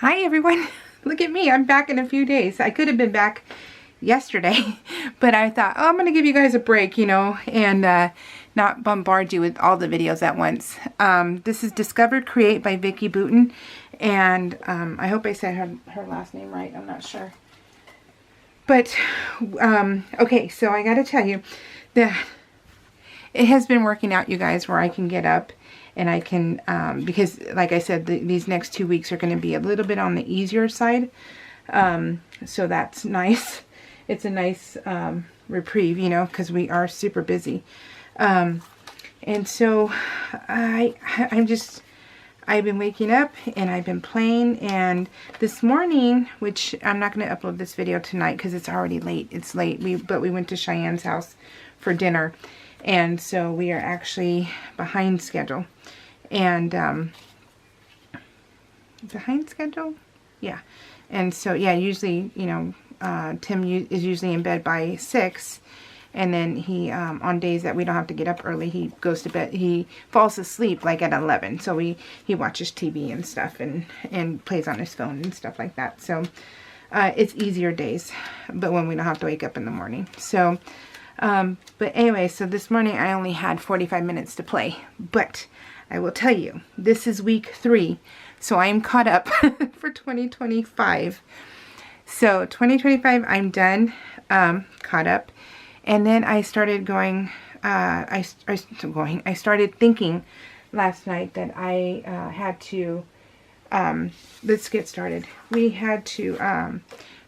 Hi everyone. Look at me. I'm back in a few days. I could have been back yesterday, but I thought, oh, I'm going to give you guys a break, and not bombard you with all the videos at once. This is Discover Create by Vicki Boutin, and I hope I said her last name right. I'm not sure. But, okay, so I got to tell you that it has been working out, you guys, where I can get up and I can, because like I said, these next 2 weeks are going to be a little bit on the easier side. So that's nice. It's a nice reprieve, because we are super busy. And so I've been waking up and I've been playing, and this morning, which I'm not going to upload this video tonight because it's already late. It's late. But we went to Cheyenne's house for dinner. And so we are actually behind schedule. And, behind schedule? Yeah. And so, yeah, usually, Tim is usually in bed by 6. And then he, on days that we don't have to get up early, he goes to bed. He falls asleep like at 11. So he watches TV and stuff and plays on his phone and stuff like that. So, it's easier days, but when we don't have to wake up in the morning. So, but anyway, so this morning I only had 45 minutes to play, but I will tell you, this is week 3, so I'm caught up for 2025. So 2025, I'm done, caught up, and then I started going, I started thinking last night that I had to, let's get started. We had to,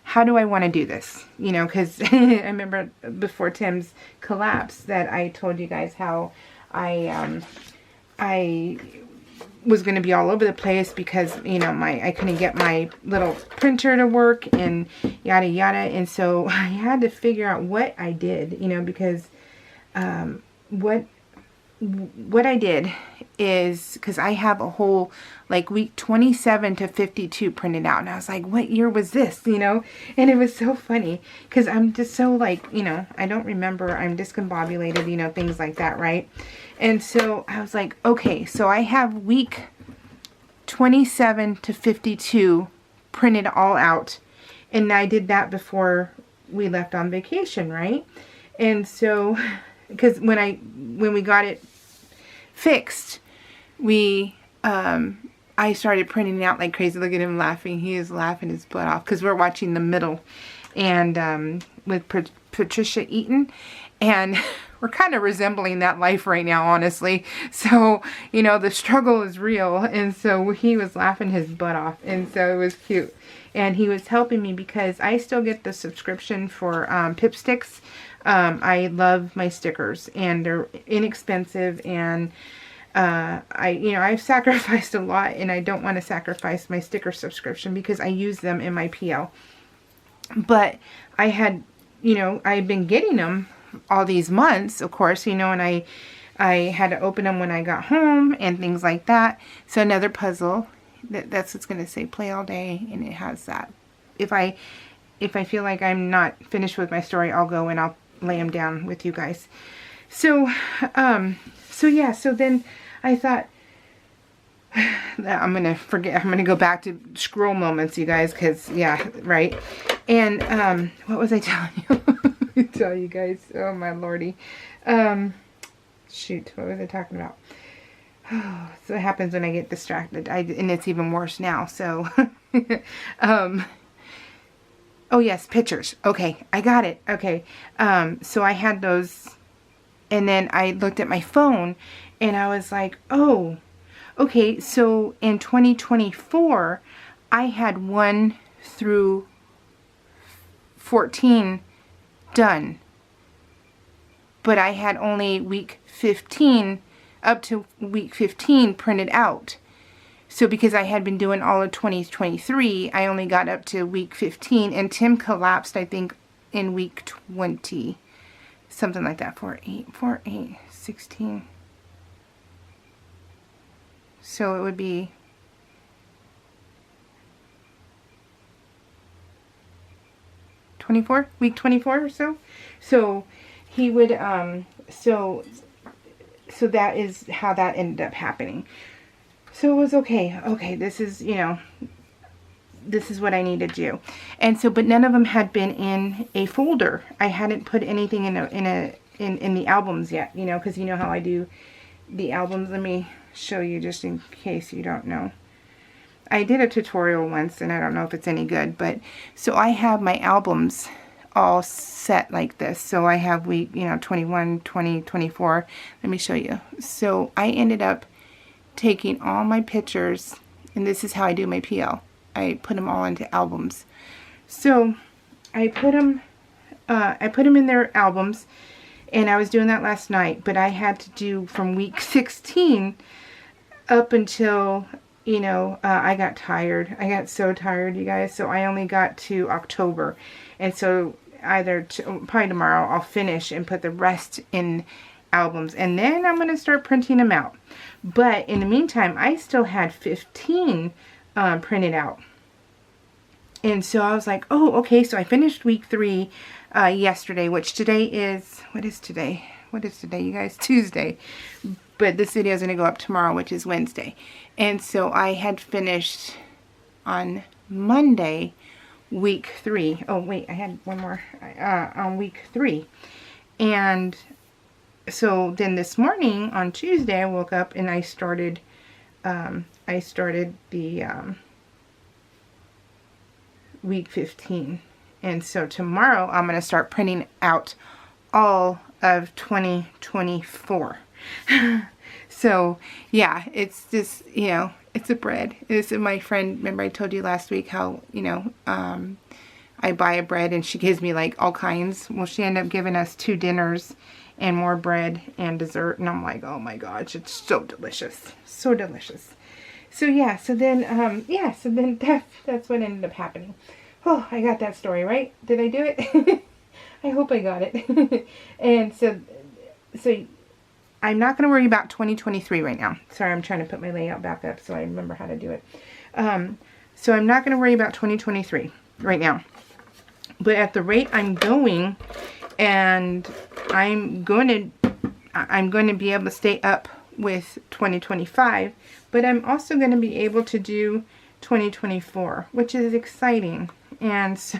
how do I want to do this? Because I remember before Tim's collapse that I told you guys how I was going to be all over the place because, I couldn't get my little printer to work and yada yada. And so I had to figure out what I did, because what I did is, because I have a whole, like, week 27 to 52 printed out. And I was like, what year was this, And it was so funny, because I'm just so, like, I don't remember. I'm discombobulated, things like that, right? And so I was like, okay, so I have week 27 to 52 printed all out. And I did that before we left on vacation, right? And so, because when we got it fixed, I started printing out like crazy. Look at him laughing. He is laughing his butt off because we're watching The Middle, and with Patricia Eaton, and we're kind of resembling that life right now, honestly. So, the struggle is real, and so he was laughing his butt off, and so it was cute. And he was helping me because I still get the subscription for Pip Sticks. I love my stickers, and they're inexpensive, and I've sacrificed a lot, and I don't want to sacrifice my sticker subscription because I use them in my PL. But I had, I've been getting them all these months, of course, and I had to open them when I got home and things like that. So another puzzle, that's what's going to say play all day, and it has that. If I feel like I'm not finished with my story, I'll go and I'll lay them down with you guys. So, yeah, so then I thought, I'm going to go back to scroll moments, you guys, because, yeah, right. And, what was I telling you? I tell you guys, oh my lordy. Shoot, what was I talking about? Oh, so it happens when I get distracted, and it's even worse now, so, oh yes, pictures. Okay, I got it. Okay, so I had those, and then I looked at my phone, and I was like, oh, okay, so in 2024, I had 1 through 14 done, but I had only week 15, up to week 15 printed out. So because I had been doing all of 2023, I only got up to week 15, and Tim collapsed, I think, in week 20. Something like that. 4, 8, 16. So it would be 24, week 24 or so. So he would, so that is how that ended up happening. So it was okay. Okay, this is, this is what I need to do. And so, but none of them had been in a folder. I hadn't put anything in the albums yet, you know, because you know how I do the albums. Let me show you just in case you don't know. I did a tutorial once, and I don't know if it's any good, but so I have my albums all set like this. So I have week, you know, 21, 20, 24. Let me show you. So I ended up taking all my pictures, and this is how I do my PL. I put them all into albums. So I put them in their albums, and I was doing that last night, but I had to do from week 16 up until, you know, I got tired. I got so tired, you guys. So I only got to October. And so probably tomorrow I'll finish and put the rest in albums. And then I'm going to start printing them out. But in the meantime, I still had 15 printed out. And so I was like, oh, okay. So I finished week 3 yesterday, which today is, what is today? What is today, you guys? Tuesday. But this video is going to go up tomorrow, which is Wednesday. And so I had finished on Monday, week 3. Oh, wait, I had one more on week 3. And so then this morning on Tuesday, I woke up and I started the week 15. And so tomorrow I'm going to start printing out all of 2024. So yeah, it's just, you know, it's a bread. This is my friend. Remember I told you last week how, you know, I buy a bread and she gives me like all kinds. Well, she ended up giving us 2 dinners and more bread and dessert. And I'm like, oh my gosh, it's so delicious. So delicious. So yeah, so then, that's what ended up happening. Oh, I got that story, right? Did I do it? I hope I got it. And so I'm not going to worry about 2023 right now. Sorry, I'm trying to put my layout back up so I remember how to do it. So I'm not going to worry about 2023 right now. But at the rate I'm going, and I'm going to be able to stay up with 2025, but I'm also going to be able to do 2024, which is exciting. And so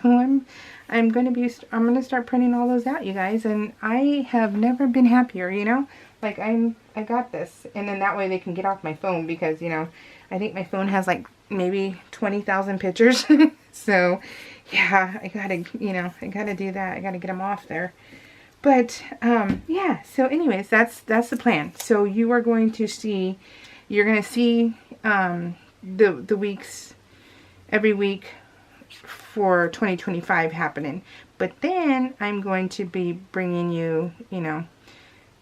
I'm going to start printing all those out, you guys, and I have never been happier, you know? Like I got this, and then that way they can get off my phone, because, you know, I think my phone has like maybe 20,000 pictures. So yeah, I gotta do that. I gotta get them off there. But yeah, so anyways, that's the plan. So you're going to see the weeks every week for 2025 happening. But then I'm going to be bringing you, you know,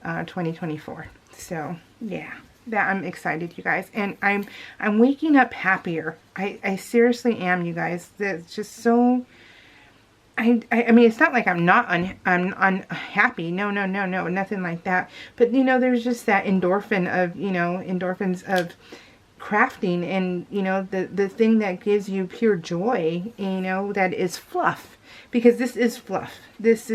2024. So yeah, that I'm excited, you guys, and I'm waking up happier. I seriously am, you guys. That's just so. I mean, it's not like I'm unhappy. No, nothing like that. But you know, there's just that endorphins of crafting, and you know, the thing that gives you pure joy, you know, that is fluff, because this is fluff. This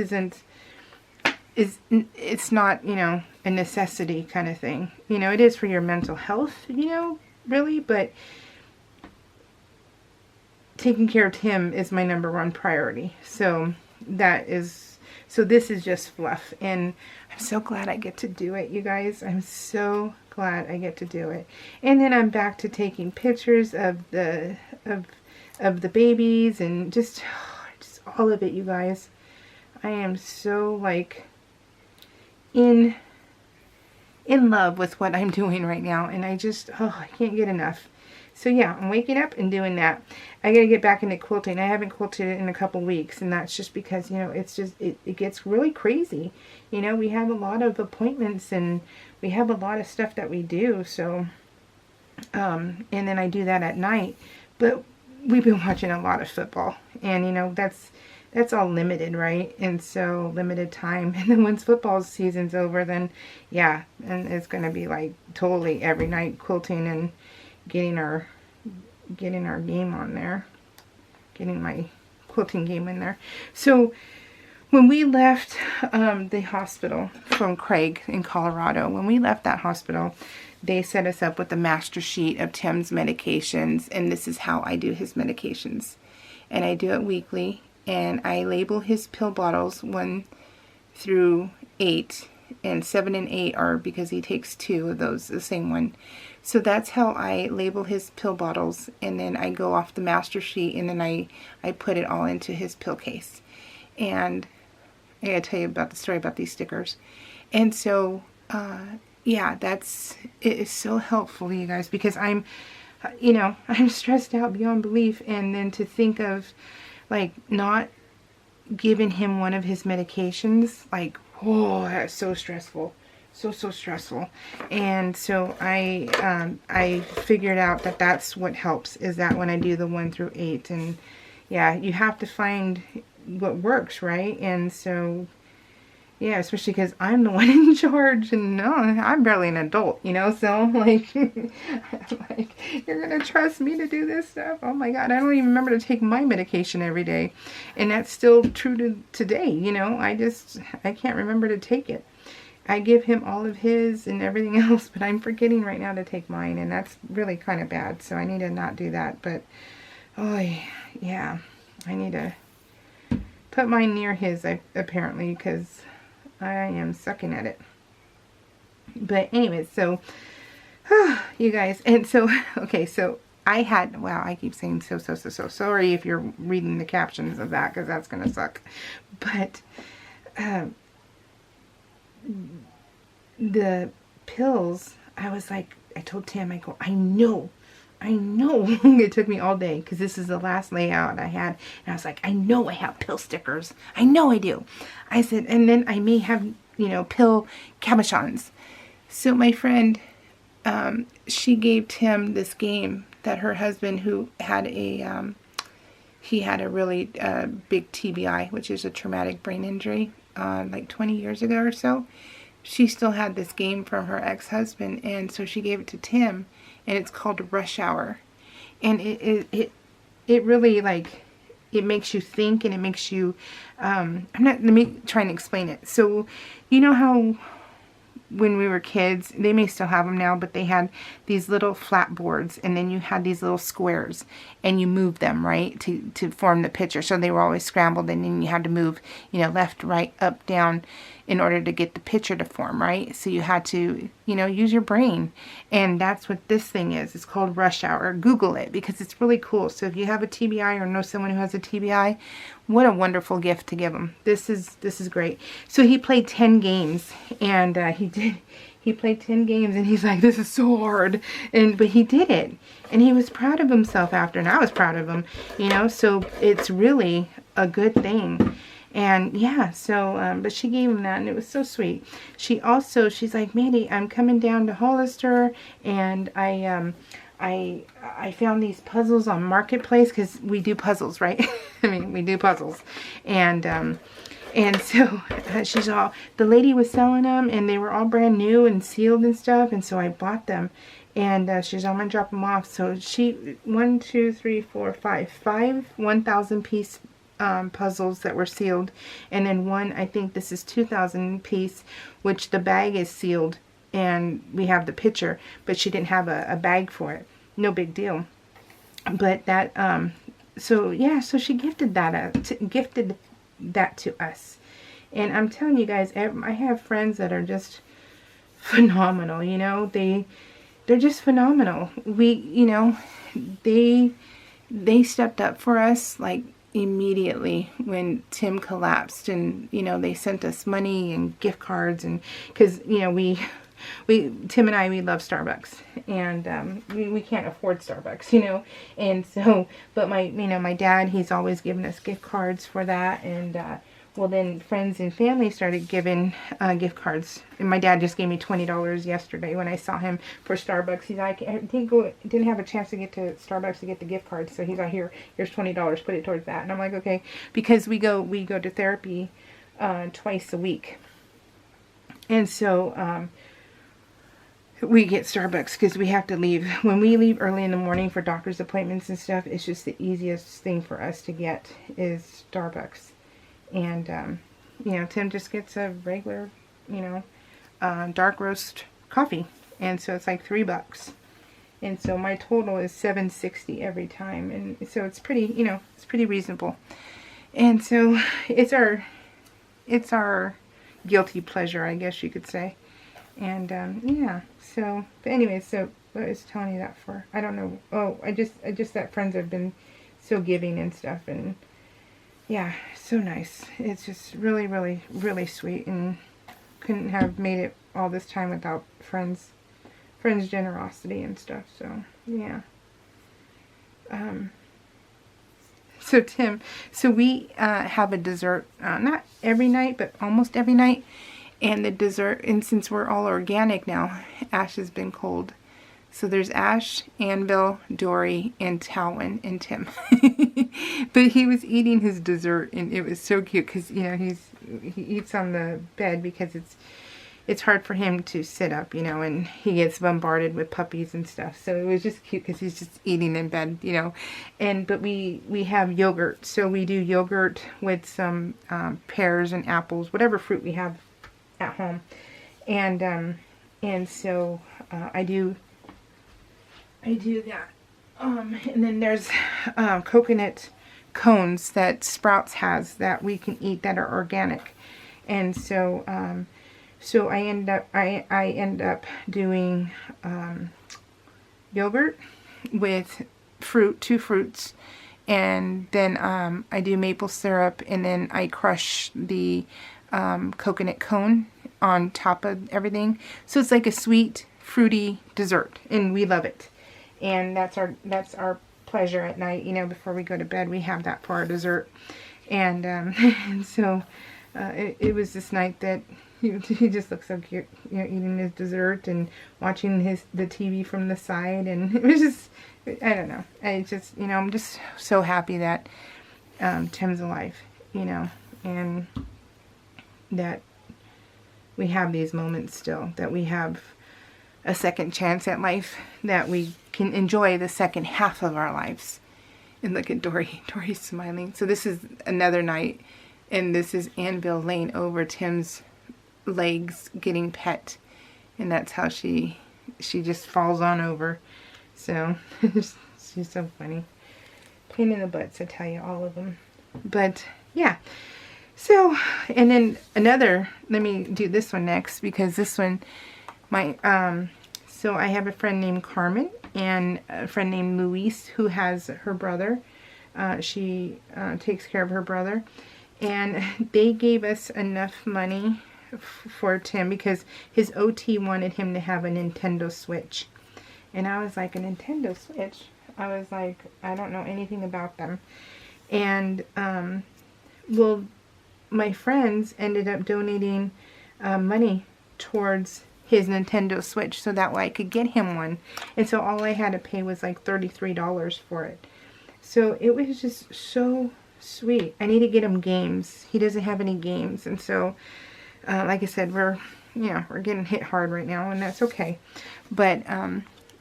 it's not, you know, a necessity kind of thing. You know, it is for your mental health, you know, really, but taking care of him is my #1 priority. So this is just fluff, and I'm so glad I get to do it, you guys. I'm so glad I get to do it. And then I'm back to taking pictures of the babies, and just all of it, you guys. I am so like in love with what I'm doing right now, and I can't get enough. So yeah, I'm waking up and doing that. I gotta get back into quilting. I haven't quilted in a couple weeks, and that's just because, you know, it's just, it gets really crazy. You know, we have a lot of appointments, and we have a lot of stuff that we do, so, and then I do that at night. But we've been watching a lot of football, and, you know, that's all limited, right? And so, limited time. And then once football season's over, then, yeah, and it's gonna be like totally every night quilting and getting our game on there, getting my quilting game in there. So when we left the hospital from Craig in Colorado, when we left that hospital, they set us up with a master sheet of Tim's medications, and this is how I do his medications. And I do it weekly, and I label his pill bottles 1 through 8, and 7 and 8 are because he takes 2 of those, the same one. So that's how I label his pill bottles, and then I go off the master sheet, and then I put it all into his pill case. And I gotta tell you about the story about these stickers. And so, yeah, it is so helpful, you guys, because I'm stressed out beyond belief, and then to think of, like, not giving him one of his medications, like, oh, that's so stressful. So stressful. And so I figured out that that's what helps, is that when I do the 1 through 8. And yeah, you have to find what works, right? And so yeah, especially because I'm the one in charge, and no, I'm barely an adult, so like, you're gonna trust me to do this stuff? Oh my God, I don't even remember to take my medication every day, and that's still true to today. I can't remember to take it. I give him all of his and everything else, but I'm forgetting right now to take mine, and that's really kind of bad, so I need to not do that. But oh yeah, I need to put mine near his, apparently, because I am sucking at it. But anyways, so you guys, and so okay, so I had, wow, I keep saying so sorry if you're reading the captions of that, because that's gonna suck. But the pills, I was like, I told Tim, I go, I know it took me all day, because this is the last layout I had, and I was like, I know I have pill stickers, I know I do. I said, and then I may have, pill cabochons. So my friend, she gave Tim this game that her husband, who had he had a really big TBI, which is a traumatic brain injury, like 20 years ago or so. She still had this game from her ex-husband, and so she gave it to Tim, and it's called Rush Hour. And it really, like, it makes you think, and it makes you, let me try and explain it. So, you know how when we were kids, they may still have them now, but they had these little flat boards, and then you had these little squares, and you moved them, right, to form the picture. So they were always scrambled, and then you had to move, left, right, up, down, in order to get the picture to form, right? So you had to, use your brain. And that's what this thing is. It's called Rush Hour. Google it, because it's really cool. So if you have a TBI or know someone who has a TBI, what a wonderful gift to give them. This is great. So he played 10 games, and he played 10 games, and he's like, this is so hard. But he did it, and he was proud of himself after, and I was proud of him, so it's really a good thing. And yeah, so, but she gave him that, and it was so sweet. She's like, Mandy, I'm coming down to Hollister, and I found these puzzles on Marketplace, because we do puzzles, right? I mean, we do puzzles. And so she's all, the lady was selling them, and they were all brand new and sealed and stuff, and so I bought them. And she's, I'm going to drop them off. So she, 1, 2, 3, 4, 5, 1,000 piece puzzles that were sealed, and then one, I think this is 2,000 piece, which the bag is sealed, and we have the picture, but she didn't have a bag for it. No big deal. But that, so yeah, so she gifted that to us. And I'm telling you guys, I have friends that are just phenomenal, they're just phenomenal. They stepped up for us, like, immediately when Tim collapsed, and they sent us money and gift cards, and because Tim and I, we love Starbucks, and we can't afford Starbucks, and so, but my dad, he's always given us gift cards for that, and well, then friends and family started giving gift cards, and my dad just gave me $20 yesterday when I saw him for Starbucks. He's like, I didn't have a chance to get to Starbucks to get the gift card, so he's like, here's $20, put it towards that. And I'm like, okay, because we go to therapy twice a week, and so we get Starbucks because we have to leave. When we leave early in the morning for doctor's appointments and stuff, it's just the easiest thing for us to get is Starbucks. And, Tim just gets a regular, dark roast coffee. And so it's like $3. And so my total is $7.60 every time. And so it's pretty, you know, it's pretty reasonable. And so it's our guilty pleasure, I guess you could say. And yeah, so, but anyway, so what was telling you that for? I don't know. Oh, I just that friends have been so giving and stuff, and yeah, so nice. It's just really, really, really sweet, and couldn't have made it all this time without friends' generosity and stuff. So yeah. So Tim, so we have a dessert, not every night, but almost every night. And the dessert, and since we're all organic now, Ash has been cold. So there's Ash, Anvil, Dory, and Talwin, and Tim. But he was eating his dessert, and it was so cute because, you know, he eats on the bed because it's hard for him to sit up, you know, and he gets bombarded with puppies and stuff. So it was just cute because he's just eating in bed, you know. But we have yogurt, so we do yogurt with some pears and apples, whatever fruit we have at home, and so I do that. And then there's coconut cones that Sprouts has that we can eat that are organic, and so so I end up doing yogurt with two fruits, and then I do maple syrup, and then I crush the coconut cone on top of everything. So it's like a sweet, fruity dessert, and we love it. And that's our pleasure at night. You know, before we go to bed, we have that for our dessert. And and so it was this night that he just looked so cute, you know, eating his dessert and watching the TV from the side, and it was just, I don't know. I just, you know, I'm just so happy that Tim's alive, you know, and that we have these moments still, that we have a second chance at life, that we can enjoy the second half of our lives. And look at Dory. Dory's smiling. So this is another night, and this is Anvil laying over Tim's legs getting pet, and that's how she just falls on over. So she's so funny. Pain in the butts, I tell you, all of them. But yeah. So, and then another, let me do this one next, because this one, so I have a friend named Carmen and a friend named Luis who has her brother. She takes care of her brother, and they gave us enough money for Tim because his OT wanted him to have a Nintendo Switch. And I was like, a Nintendo Switch? I was like, I don't know anything about them. And, well, my friends ended up donating money towards his Nintendo Switch so that way I could get him one. And so all I had to pay was like $33 for it. So it was just so sweet. I need to get him games. He doesn't have any games. And so, like I said, we're getting hit hard right now, and that's okay. But,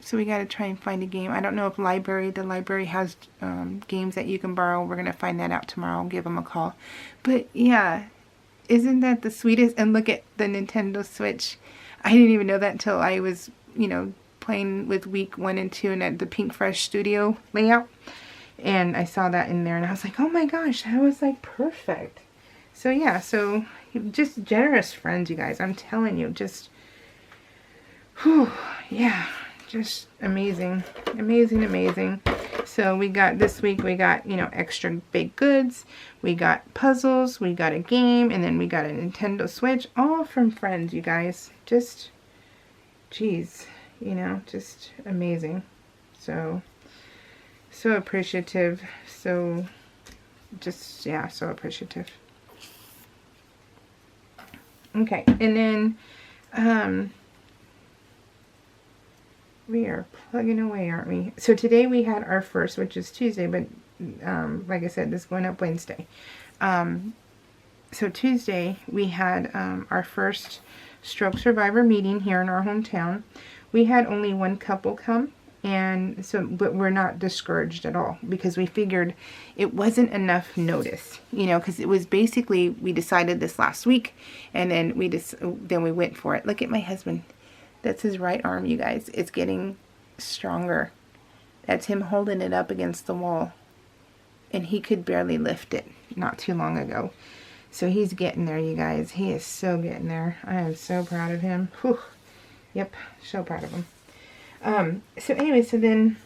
so we got to try and find a game. I don't know if the library has games that you can borrow. We're going to find that out tomorrow. I'll give them a call. But yeah, isn't that the sweetest? And look at the Nintendo Switch. I didn't even know that until I was, you know, playing with week 1 and 2 and at the Pink Fresh Studio layout. And I saw that in there, and I was like, oh my gosh, that was like perfect. So yeah, so just generous friends, you guys. I'm telling you, just, whew, yeah. Just amazing, amazing, amazing. So we got, this week we got, you know, extra baked goods, we got puzzles, we got a game, and then we got a Nintendo Switch, all from friends, you guys. Just, geez, you know, just amazing. So appreciative. So just, yeah, so appreciative. Okay, and then, we are plugging away, aren't we? So today we had our first, which is Tuesday, but like I said, this is going up Wednesday. So Tuesday we had our first stroke survivor meeting here in our hometown. We had only one couple come, and so, but we're not discouraged at all, because we figured it wasn't enough notice, you know, because it was basically, we decided this last week, and then we went for it. Look at my husband. That's his right arm, you guys. It's getting stronger. That's him holding it up against the wall. And he could barely lift it not too long ago. So he's getting there, you guys. He is so getting there. I am so proud of him. Whew. Yep, so proud of him. So anyway, so then,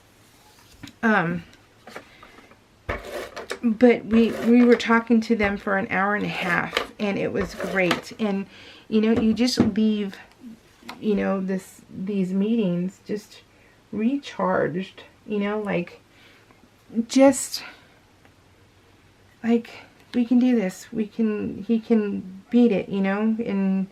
but we were talking to them for an hour and a half, and it was great. And, you know, you just leave, you know, these meetings just recharged, you know, like, just, like, we can do this. He can beat it, you know, and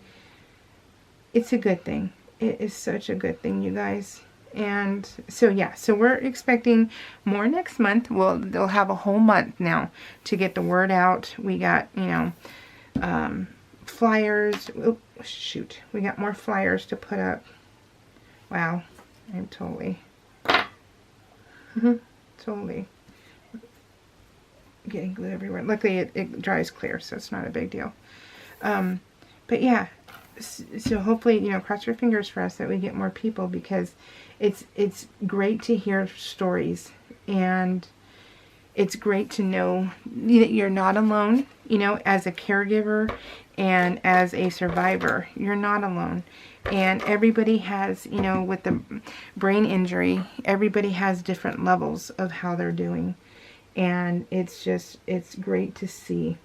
it's a good thing. It is such a good thing, you guys. And so, yeah, so we're expecting more next month. Well, they'll have a whole month now to get the word out. We got, you know, flyers. Oh, shoot. We got more flyers to put up. Wow. I'm totally getting glue everywhere. Luckily, it dries clear, so it's not a big deal. But yeah, so hopefully, you know, cross your fingers for us that we get more people, because it's great to hear stories, and it's great to know that you're not alone, you know, as a caregiver and as a survivor. You're not alone. And everybody has, you know, with the brain injury, everybody has different levels of how they're doing. And it's just, it's great to see.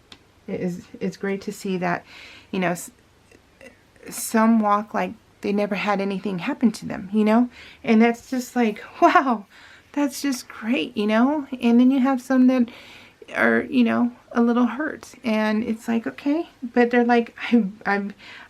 It's great to see that, you know, some walk like they never had anything happen to them, you know? And that's just like, wow, that's just great, you know? And then you have some that are, you know, a little hurt, and it's like, okay, but they're like,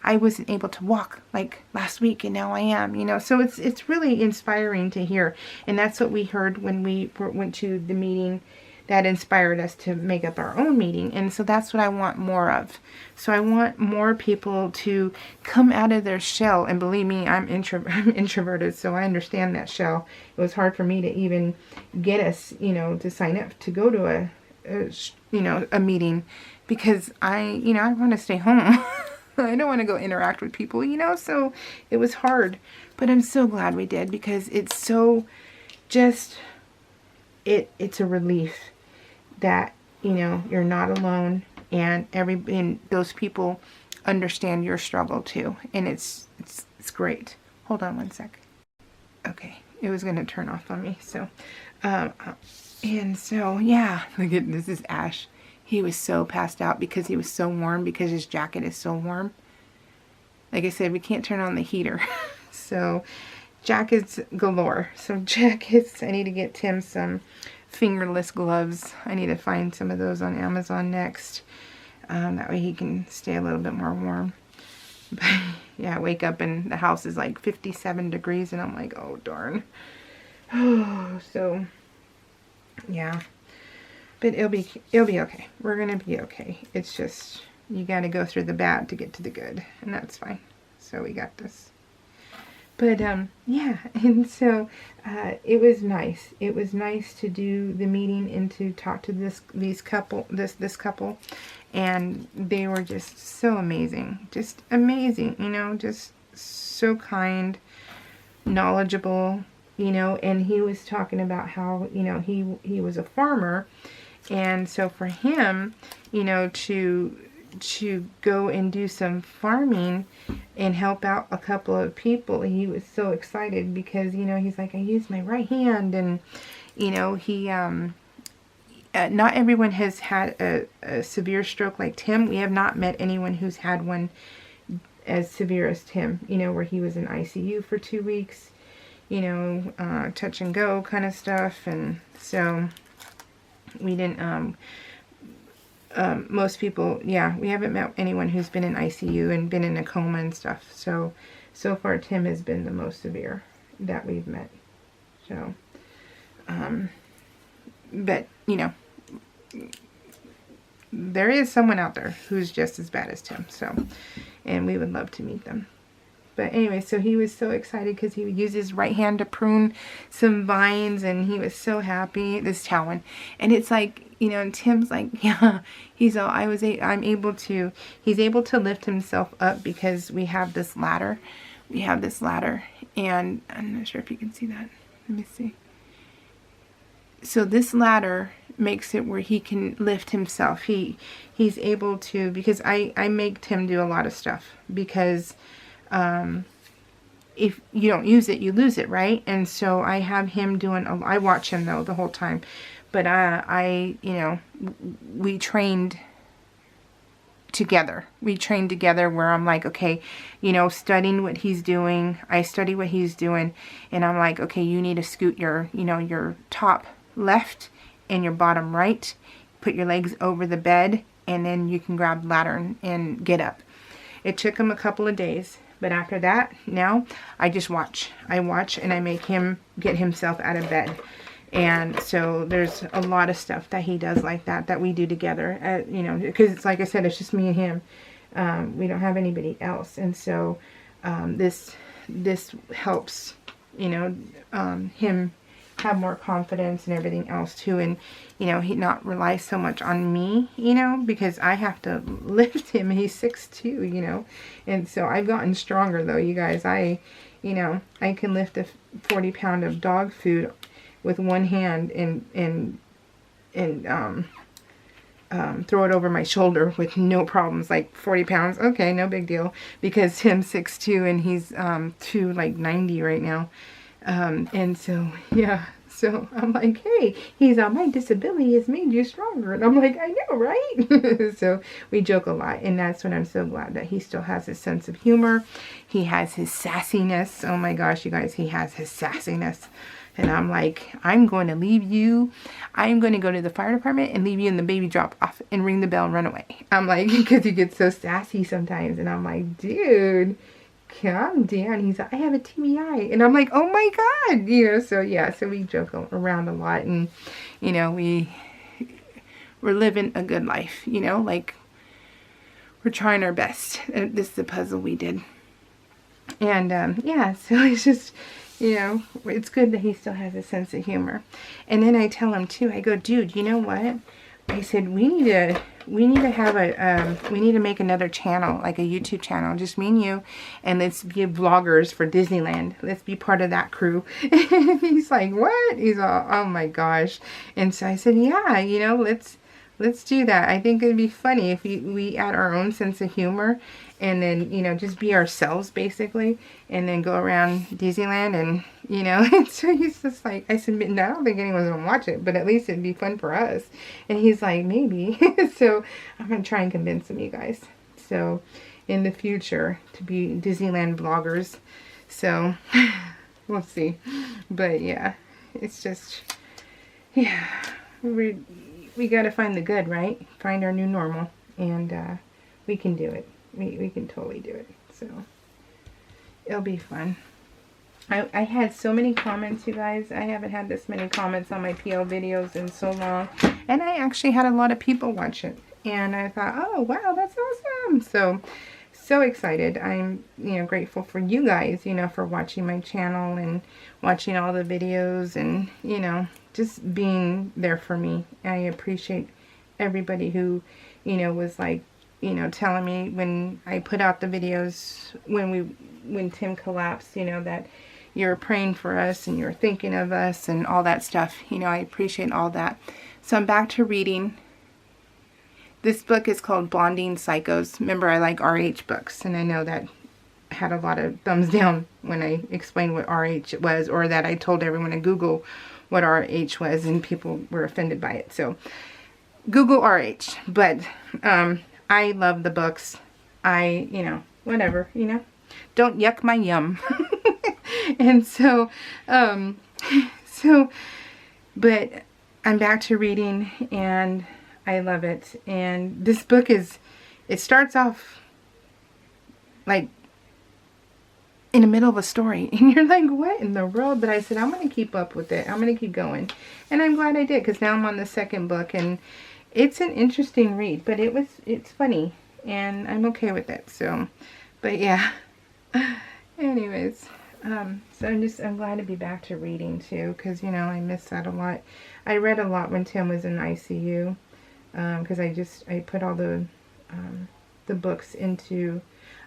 I wasn't able to walk like last week, and now I am, you know? So it's really inspiring to hear. And that's what we heard when we went to the meeting that inspired us to make up our own meeting. And so that's what I want more of. So I want more people to come out of their shell. And believe me, I'm introverted, so I understand that shell. It was hard for me to even get us, you know, to sign up to go to a meeting, because I want to stay home. I don't want to go interact with people, you know, so it was hard. But I'm so glad we did, because it's so just, it's a relief that, you know, you're not alone, and those people understand your struggle too. And it's great. Hold on one sec. Okay, it was going to turn off on me. So, and so, yeah, look at this is Ash. He was so passed out because he was so warm, because his jacket is so warm. Like I said, we can't turn on the heater. So, jackets galore. So, jackets, I need to get Tim some fingerless gloves. I need to find some of those on Amazon next. That way he can stay a little bit more warm. But, yeah, I wake up and the house is like 57 degrees, and I'm like, oh, darn. Oh, so, yeah. But it'll be okay. We're going to be okay. It's just, you got to go through the bad to get to the good, and that's fine. So we got this. But, yeah, and so, it was nice. It was nice to do the meeting and to talk to this couple, and they were just so amazing. Just amazing, you know, just so kind, knowledgeable, you know. And he was talking about how, you know, he was a farmer, and so for him, you know, to go and do some farming and help out a couple of people, he was so excited, because, you know, he's like, I use my right hand, and, you know, he, not everyone has had a severe stroke like Tim. We have not met anyone who's had one as severe as Tim, you know, where he was in ICU for 2 weeks, you know, touch and go kind of stuff. And so we didn't, most people, yeah, we haven't met anyone who's been in ICU and been in a coma and stuff. So far Tim has been the most severe that we've met. So, but, you know, there is someone out there who's just as bad as Tim. So, and we would love to meet them. But anyway, so he was so excited because he would use his right hand to prune some vines, and he was so happy. This Talon, and it's like, you know, and Tim's like, yeah, he's all, he's able to lift himself up because we have this ladder we have this ladder, and I'm not sure if you can see that. Let me see. So this ladder makes it where he can lift himself. He's able to, because I make Tim do a lot of stuff, because if you don't use it, you lose it, right? And so I have him doing, I watch him though the whole time, but I you know, we trained together. We trained together where I'm like, okay, you know, studying what he's doing. I study what he's doing, and I'm like, okay, you need to scoot your, you know, your top left and your bottom right. Put your legs over the bed, and then you can grab the ladder and get up. It took him a couple of days, but after that, now I just watch. I watch and I make him get himself out of bed. And so there's a lot of stuff that he does like that, that we do together, you know, because it's like I said, it's just me and him. We don't have anybody else. And so this helps, you know, him have more confidence and everything else too. And, you know, he not rely so much on me, you know, because I have to lift him. He's 6'2", you know. And so I've gotten stronger though, you guys. You know, I can lift a 40-pound of dog food with one hand and throw it over my shoulder with no problems. Like 40 pounds, okay, no big deal, because Tim's 6'2" and he's 290 right now. And so yeah, so I'm like, hey, he's my disability has made you stronger, and I'm like, I know, right? So we joke a lot, and that's when I'm so glad that he still has his sense of humor. He has his sassiness. Oh my gosh, you guys, he has his sassiness. And I'm like, I'm going to leave you. I'm going to go to the fire department and leave you in the baby drop off and ring the bell and run away. I'm like, because he gets so sassy sometimes. And I'm like, dude, calm down. He's like, I have a TBI. And I'm like, oh my God. You know, so yeah, so we joke around a lot. And, you know, we're living a good life, you know, like we're trying our best. This is the puzzle we did. And yeah, so it's just, you know, it's good that he still has a sense of humor. And then I tell him too, I go, dude, you know what? I said, we need to have we need to make another channel, like a YouTube channel, just me and you, and let's be vloggers for Disneyland. Let's be part of that crew. And he's like, what? He's all, oh my gosh. And so I said, yeah, you know, let's do that. I think it'd be funny if we add our own sense of humor, and then, you know, just be ourselves basically, and then go around Disneyland, and, you know. And so he's just like, I said, no, I don't think anyone's gonna watch it, but at least it'd be fun for us. And he's like, maybe. So I'm gonna try and convince him, you guys. So in the future, to be Disneyland vloggers. So we'll see. But yeah, it's just, yeah, we got to find the good, right? Find our new normal, and we can do it. We can totally do it. So it'll be fun. I had so many comments, you guys. I haven't had this many comments on my PL videos in so long, and I actually had a lot of people watch it, and I thought, oh wow, that's awesome. So excited. I'm, you know, grateful for you guys, you know, for watching my channel and watching all the videos, and, you know, just being there for me. I appreciate everybody who, you know, was like, you know, telling me when I put out the videos when Tim collapsed, you know, that you're praying for us and you're thinking of us and all that stuff. You know, I appreciate all that. So I'm back to reading. This book is called Blondine Psychos. Remember, I like RH books, and I know that had a lot of thumbs down when I explained what RH was, or that I told everyone to Google what RH was, and people were offended by it. So Google RH. But I love the books. You know, whatever, you know, don't yuck my yum. And so, but I'm back to reading, and I love it. And this book it starts off like in the middle of a story, and you're like, what in the world? But I said, I'm going to keep up with it. I'm going to keep going. And I'm glad I did, because now I'm on the second book, and it's an interesting read, but it's funny, and I'm okay with it. So, but yeah. Anyways, so I'm glad to be back to reading too, because, you know, I miss that a lot. I read a lot when Tim was in ICU, because I put all the books into,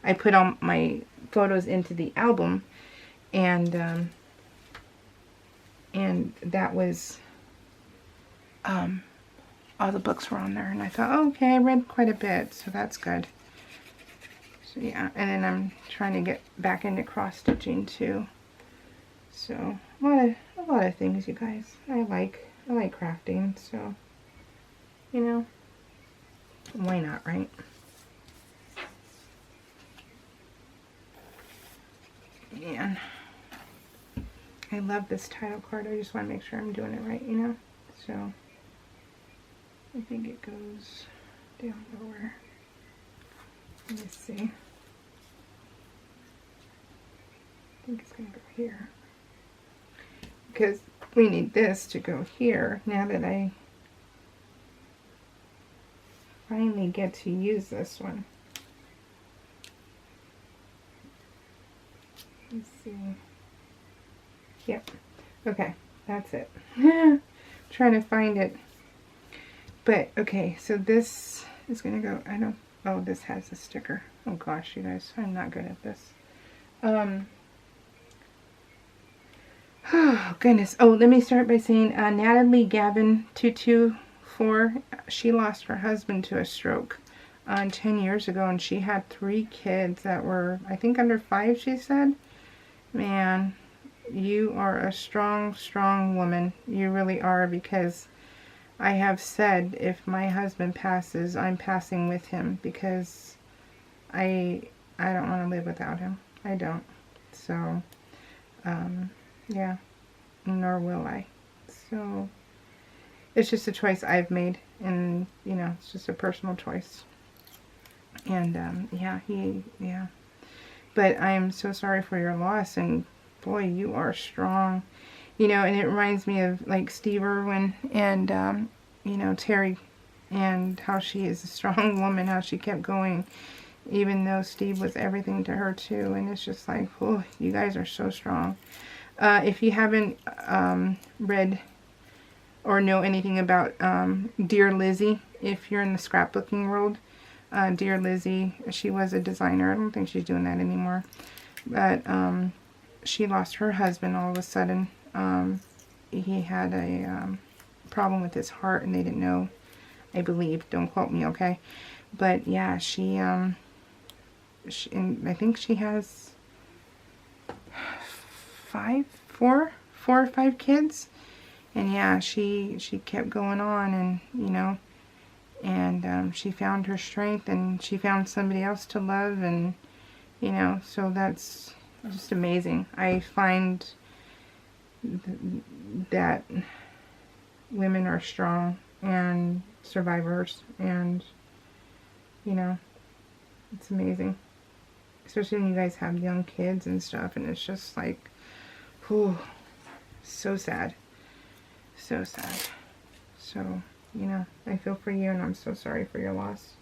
I put all my photos into the album, and that was, all the books were on there, and I thought, oh, okay, I read quite a bit, so that's good. So yeah, and then I'm trying to get back into cross stitching too. So a lot of things, you guys. I like crafting, so you know, why not, right? Man, I love this title card. I just want to make sure I'm doing it right, you know. So I think it goes down lower. Let me see. I think it's going to go here. Because we need this to go here now that I finally get to use this one. Let's see. Yep. Okay, that's it. Trying to find it. But, okay, so this is going to go, oh, this has a sticker. Oh gosh, you guys, I'm not good at this. Oh, goodness. Oh, let me start by saying Natalie Gavin 224, she lost her husband to a stroke 10 years ago, and she had 3 kids that were, I think, under 5, she said. Man, you are a strong, strong woman. You really are, because I have said if my husband passes, I'm passing with him, because I don't want to live without him. I don't. So, yeah, nor will I. So, it's just a choice I've made, and, you know, it's just a personal choice. And, yeah. But I'm so sorry for your loss, and boy, you are strong. You know, and it reminds me of, like, Steve Irwin and, you know, Terry, and how she is a strong woman, how she kept going, even though Steve was everything to her, too. And it's just like, oh, you guys are so strong. If you haven't read or know anything about Dear Lizzie, if you're in the scrapbooking world, Dear Lizzie, she was a designer. I don't think she's doing that anymore. But she lost her husband all of a sudden. He had a problem with his heart, and they didn't know, I believe. Don't quote me, okay? But yeah, and I think she has 4 or 5 kids. And yeah, she kept going on, and you know, and she found her strength, and she found somebody else to love, and you know, so that's just amazing. I find that women are strong and survivors, and you know, it's amazing, especially when you guys have young kids and stuff, and it's just like, whew, so sad, so sad. So, you know, I feel for you, and I'm so sorry for your loss.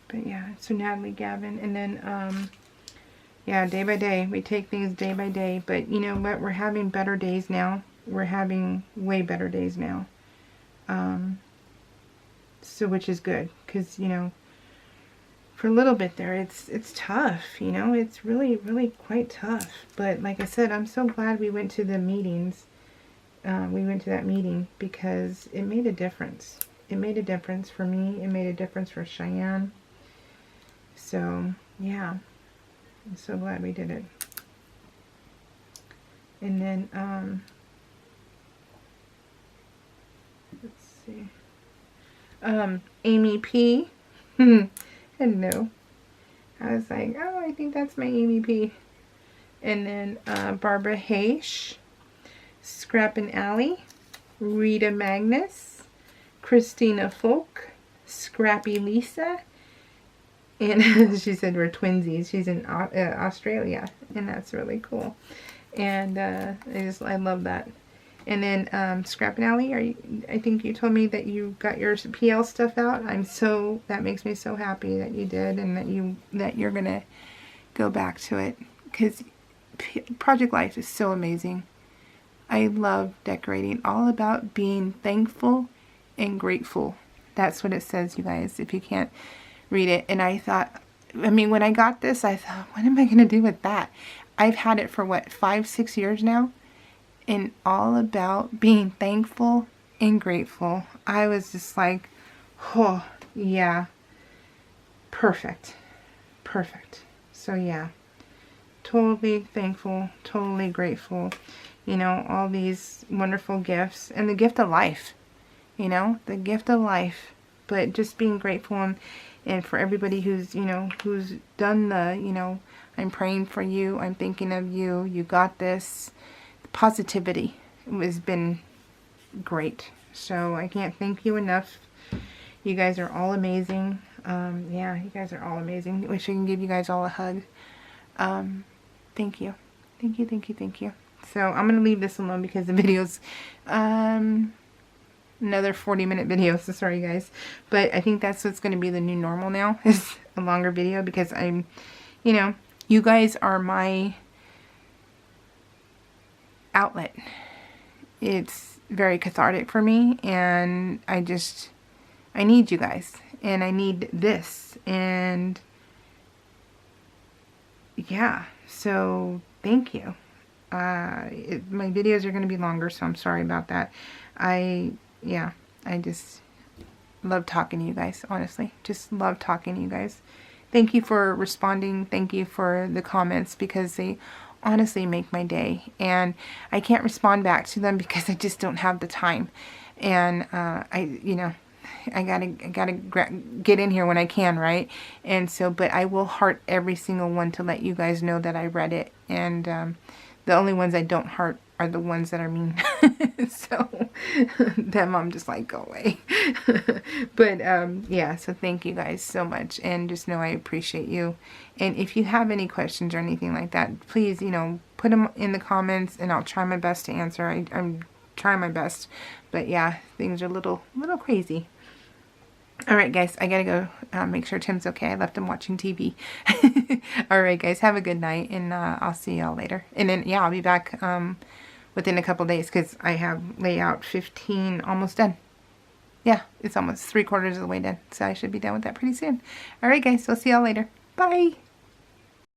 But yeah, so Natalie Gavin, and then, yeah, day by day, we take things day by day, but you know what, we're having better days now. We're having way better days now. So, which is good, because, you know, for a little bit there, it's tough, you know, it's really, really quite tough. But like I said, I'm so glad we went to the meetings. We went to that meeting, because it made a difference. It made a difference for me. It made a difference for Cheyenne. So, yeah. I'm so glad we did it. And then, let's see. Amy P. Hello. I was like, oh, I think that's my Amy P. And then, Barbara Haish, Scrappin' Alley, Rita Magnus, Christina Folk, Scrappy Lisa, and she said we're twinsies. She's in Australia, and that's really cool. And I love that. And then Scrappin' Alley, I think you told me that you got your PL stuff out. That makes me so happy that you did, and that you're gonna go back to it, because Project Life is so amazing. I love decorating. All about being thankful and grateful. That's what it says, you guys, if you can't read it. And I thought, I mean, when I got this, I thought, what am I going to do with that? I've had it for what, 5-6 years now, and all about being thankful and grateful. I was just like, oh, yeah, perfect, perfect. So yeah, totally thankful, totally grateful. You know, all these wonderful gifts, and the gift of life, you know, the gift of life. But just being grateful, and for everybody who's, you know, who's done the, you know, I'm praying for you, I'm thinking of you, you got this. Positivity has been great. So I can't thank you enough. You guys are all amazing. Yeah, you guys are all amazing. I wish I can give you guys all a hug. Thank you. Thank you, thank you, thank you. So I'm going to leave this alone because the video's another 40-minute video. So sorry, guys. But I think that's what's going to be the new normal now, is a longer video, because I'm, you know, you guys are my outlet. It's very cathartic for me, and I need you guys, and I need this, and yeah, so thank you. My videos are going to be longer, so I'm sorry about that. I just love talking to you guys, honestly. Just love talking to you guys. Thank you for responding. Thank you for the comments, because they honestly make my day. And I can't respond back to them because I just don't have the time. And I gotta get in here when I can, right? And so, but I will heart every single one to let you guys know that I read it. And the only ones I don't heart are the ones that are mean. So them I'm just like, go away. But yeah, so thank you guys so much, and just know I appreciate you. And if you have any questions or anything like that, please, you know, put them in the comments, and I'll try my best to answer. I'm trying my best, but yeah, things are a little crazy. Alright guys, I gotta go make sure Tim's okay. I left him watching TV. Alright guys, have a good night, and I'll see y'all later. And then, yeah, I'll be back within a couple days, because I have layout 15 almost done. Yeah, it's almost 3/4 of the way done. So I should be done with that pretty soon. Alright guys, so see y'all later. Bye!